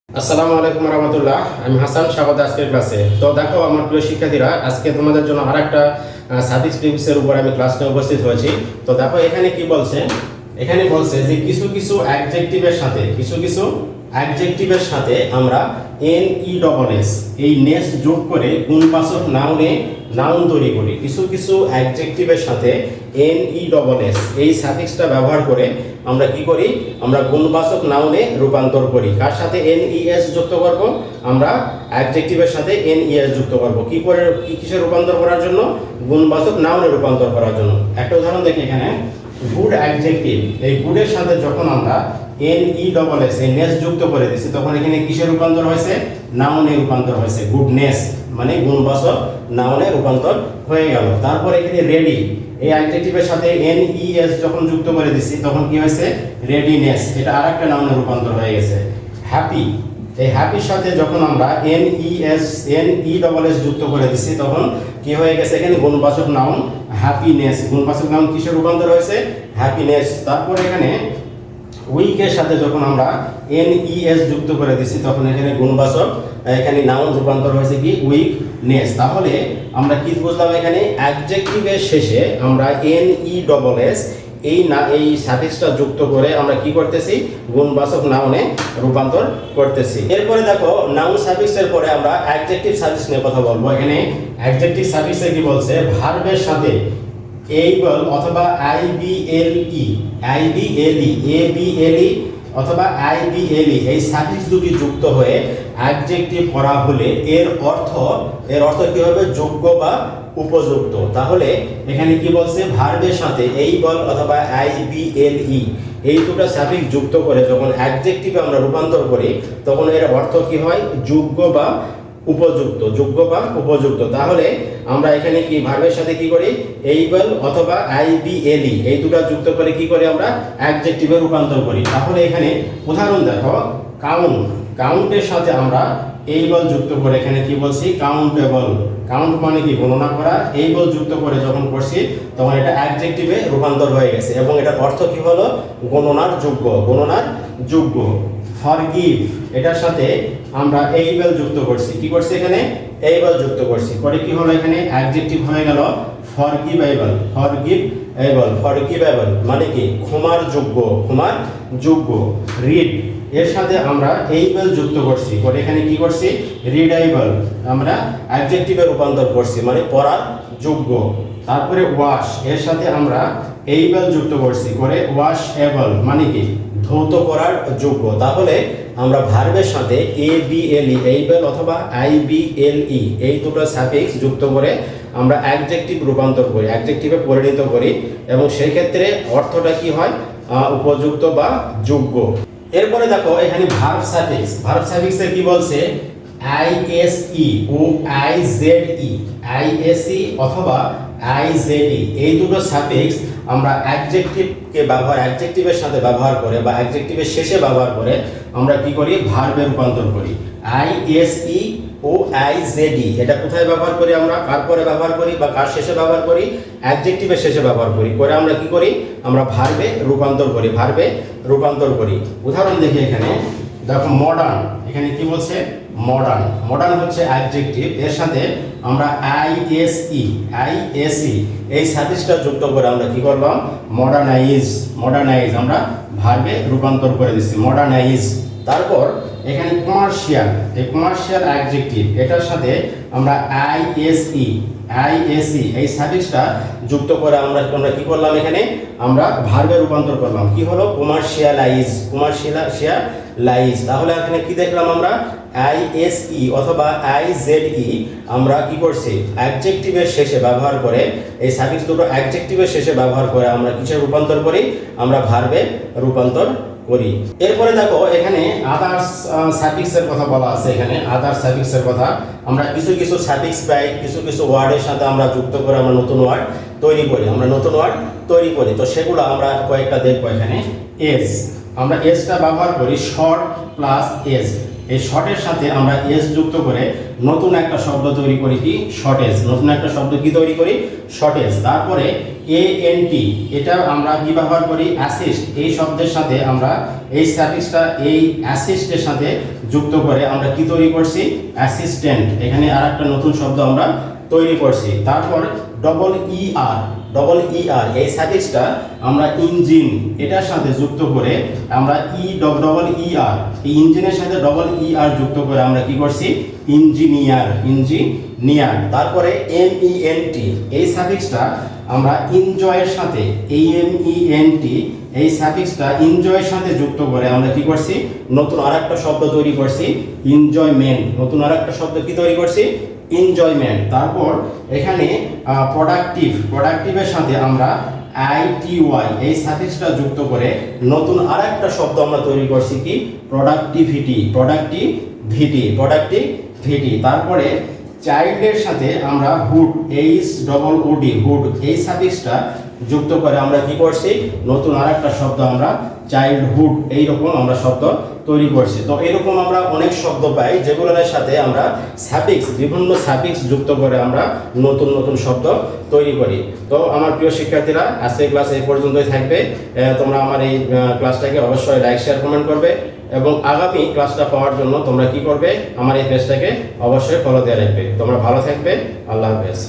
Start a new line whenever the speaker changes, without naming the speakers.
আসসালামু আলাইকুম রহমতুল্লাহ। আমি হাসান, স্বাগত আজকের ক্লাসে। তো দেখো আমার প্রিয় শিক্ষার্থীরা, আজকে তোমাদের জন্য আরেকটা সাফিক্স প্রিফিক্সের উপর আমি ক্লাস নিয়ে উপস্থিত হয়েছি। তো দেখো এখানে কি বলছে, এখানে বলছে যে কিছু কিছু অ্যাডজেক্টিভের সাথে আমরা এন ই ডবল এস এই নেস যোগ করে গুণবাচক নাউন তৈরি করি। কিছু কিছু অ্যাডজেক্টিভের সাথে এন ই ডবল এস এই সাফিক্সটা ব্যবহার করে আমরা কি করি, আমরা গুণবাচক নাউনে রূপান্তর করি। কার সাথে এন ই এস যুক্ত করব, আমরা অ্যাডজেক্টিভের সাথে এন ই এস যুক্ত করব। কি করে, কিসে রূপান্তর করার জন্য? গুণবাচক নাউনে রূপান্তর করার জন্য। একটা উদাহরণ দেখি এখানে, গুড অ্যাডজেক্টিভ, এই গুডের সাথে যখন আমরা এন ই ডবল এস এই নেস যুক্ত করে দিচ্ছি, তখন এখানে কিসে রূপান্তর হয়েছে? নাউনে রূপান্তর হয়েছে। গুডনেস মানে গুণবাচক নাউনে রূপান্তর হয়ে গেল। তারপর এখানে রেডি, এই অ্যাডজেক্টিভের সাথে এন ই এস যখন যুক্ত করে দিচ্ছি, তখন কি হয়েছে? রেডিনেস, এটা আরেকটা নাউনে রূপান্তর হয়ে গেছে। হ্যাপি, এই হ্যাপির সাথে যখন আমরা এন ই ডবল এস যুক্ত করে দিচ্ছি, তখন কি হয়ে গেছে? এখানে গুণবাচক নাউন হ্যাপিনেস, গুণবাচক নাউন কিসে রূপান্তর হয়েছে? হ্যাপিনেস। তারপর এখানে উইকের সাথে যখন আমরা এন ই এস যুক্ত করে দিচ্ছি, তখন এখানে গুণবাচক এখানে নাউন রূপান্তর হয়েছে কি? উইকনেস। তাহলে আমরা কি বুঝলাম? এখানে অ্যাডজেক্টিভের শেষে আমরা এন ই ডবল এস এই সাফিক্সটা যুক্ত করে আমরা কি করতেছি? গুণবাচক নাউনে রূপান্তর করতেছি। এরপরে দেখো, নাউন সাফিক্সের পরে আমরা অ্যাডজেক্টিভ সাফিক্স নিয়ে কথা বলবো। এখানে অ্যাডজেক্টিভ সাফিক্সে কি বলছে? ভার্বের সাথে এইবল অথবা আইবিএলই অথবা আইবিএলই এই সাফিক্স দুটি যুক্ত হয়ে অ্যাডজেক্টিভ করা হলে এর অর্থ কি হবে? যোগ্য বা উপযুক্ত। তাহলে এখানে কি বলছে? ভার্বের সাথে এইবল অথবা আইবিএলই এই দুটো সাফিক্স যুক্ত করে যখন অ্যাডজেক্টিভে আমরা রূপান্তর করি, তখন এর অর্থ কি হয়? যোগ্য বা উপযুক্ত, যোগ্য বা উপযুক্ত। তাহলে আমরা এখানে কি ভার্বের সাথে কি করি? এইবল অথবা আইবিএলই এই দুটো যুক্ত করে কি করে আমরা অ্যাডজেক্টিভে রূপান্তর করি। তাহলে এখানে উদাহরণ দেখো, কাউন্টের সাথে আমরা এইবল যুক্ত করে এখানে কি বলছি? কাউন্টেবল। কাউন্ট মানে কি? গণনা করা। এইবল যুক্ত করে যখন করছি, তখন এটা অ্যাডজেক্টিভে রূপান্তর হয়ে গেছে এবং এটার অর্থ কি হলো? গণনার যোগ্য। ফরগিভ, এটার সাথে আমরা এইবল যুক্ত করছি। কি করছি? এখানে এইবল যুক্ত করছি করে কি হলো? এখানে অ্যাডজেক্টিভ হয়ে গেল ফরগিভেবল। মানে কি? ক্ষমার যোগ্য। রিড, এর সাথে আমরা এইবল যুক্ত করছি করে এখানে কি করছি? রিডাইবল, আমরা অ্যাডজেক্টিভে রূপান্তর করছি মানে পড়ার যোগ্য। তারপরে ওয়াশ, এর সাথে আমরা এইবল যুক্ত করছি করে ওয়াশএবল মানে কি? ধৌত করার যোগ্য। তাহলে আমরা ভার্বের সাথে এইবল অথবা আইবিএলই এই দুটো সাফিক্স যুক্ত করে আমরা অ্যাডজেক্টিভ রূপান্তর করি, অ্যাডজেক্টিভে পরিণত করি এবং সেই ক্ষেত্রে অর্থটা কি হয়? উপযুক্ত বা যোগ্য। এরপরে দেখো এখানে ভার্ব সাফিক্সে কি বলছে? আইএসই ও আইজেডই অথবা আইজেডই এই দুটো সাফিক্স আমরা অ্যাডজেক্টিভের সাথে ব্যবহার করে বা অ্যাডজেক্টিভের শেষে ব্যবহার করে আমরা কি করি? ভার্বে রূপান্তর করি। আইএসই ও আইজেডই এটা কোথায় ব্যবহার করি? আমরা কার পরে ব্যবহার করি বা কার শেষে ব্যবহার করি? অ্যাডজেক্টিভের শেষে ব্যবহার করি করে আমরা কি করি? আমরা ভার্বে রূপান্তর করি। উদাহরণ দেখি এখানে দেখো, মডার্ন, এখানে কি বলছে? মডার্ন হচ্ছে অ্যাডজেক্টিভ, এর সাথে আমরা আইএসই এই সাফিক্সটা যুক্ত করে আমরা কি করলাম? মডার্নাইজ আমরা ভার্বে রূপান্তর করে দিচ্ছি, মডার্নাইজ। তারপর এখানে কমার্শিয়াল অ্যাডজেক্টিভ, এটার সাথে আমরা আইএসই এই সাফিক্সটা যুক্ত করে আমরা কি করলাম? এখানে আমরা ভার্বে রূপান্তর করলাম। কি হলো? কমার্শিয়ালাইজ। তাহলে এখানে কি দেখলাম? আমরা আইএসই অথবা আইজেডই আমরা কি করছি? অ্যাডজেক্টিভের শেষে ব্যবহার করে এই সাফিক্স দুটো অ্যাডজেক্টিভের শেষে ব্যবহার করে আমরা কিসে রূপান্তর করি? আমরা ভার্বে রূপান্তর করি। এরপরে দেখো এখানে আদার্স সাফিক্সের কথা বলা আছে। এখানে আদার্স সাফিক্সের কথা আমরা কিছু সাফিক্স পাই, কিছু ওয়ার্ডের সাথে আমরা যুক্ত করে আমরা নতুন ওয়ার্ড তৈরি করি। তো সেগুলো আমরা কয়েকটা দেখবো। এখানে এজ, আমরা এজটা ব্যবহার করি শর্ট প্লাস এজ। এই শর্টের সাথে আমরা এস যুক্ত করে নতুন একটা শব্দ তৈরি করি কি শর্টেজ, নতুন একটা শব্দ কি তৈরি করি শর্টেজ। তারপরে এএনটি, এটা আমরা কি ব্যবহার করি অ্যাসিস্ট, এই শব্দের সাথে আমরা এই সাফিক্সটা এই অ্যাসিস্টের সাথে যুক্ত করে আমরা কি তৈরি করছি অ্যাসিস্ট্যান্ট, এখানে আরেকটা নতুন শব্দ আমরা তৈরি করছি। তারপর ডবল ইআর এই সাফিক্সটা আমরা ইঞ্জিন এটার সাথে যুক্ত করে আমরা ডবল ইআর, এই ইঞ্জিনের সাথে ডবল ইআর যুক্ত করে আমরা কি করছি ইঞ্জিনিয়ার। তারপরে এমইএনটি এই সাফিক্সটা আমরা এনজয়ের সাথে এমইএনটি এই সাফিক্সটা এনজয়ের সাথে যুক্ত করে আমরা কি করছি নতুন আরেকটা শব্দ তৈরি করছি এনজয়মেন্ট, নতুন আরেকটা শব্দ কি তৈরি করছি এনজয়মেন্ট। তারপর এখানে প্রোডাক্টিভের সাথে আমরা আইটিওয়াই এই সাফিক্সটা যুক্ত করে নতুন আরেকটা শব্দ আমরা তৈরি করছি কি প্রোডাক্টিভিটি। তারপরে চাইল্ডের সাথে আমরা হুড হুড এই সাফিক্সটা যুক্ত করে আমরা কি করছি নতুন আরেকটা শব্দ আমরা চাইল্ডহুড, এইরকম আমরা শব্দ তৈরি করছি। তো এরকম আমরা অনেক শব্দ পাই যেগুলোর সাথে আমরা বিভিন্ন সাফিক্স যুক্ত করে আমরা নতুন শব্দ তৈরি করি। তো আমার প্রিয় শিক্ষার্থীরা, আজকের ক্লাস এই পর্যন্তই থাকবে। তোমরা আমার এই ক্লাসটাকে অবশ্যই লাইক শেয়ার কমেন্ট করবে এবং আগামী ক্লাসটা পাওয়ার জন্য তোমরা কি করবে আমার এই পেজটাকে অবশ্যই ফলো দিয়ে রাখবে। তোমরা ভালো থাকবে, আল্লাহ হাফেজ।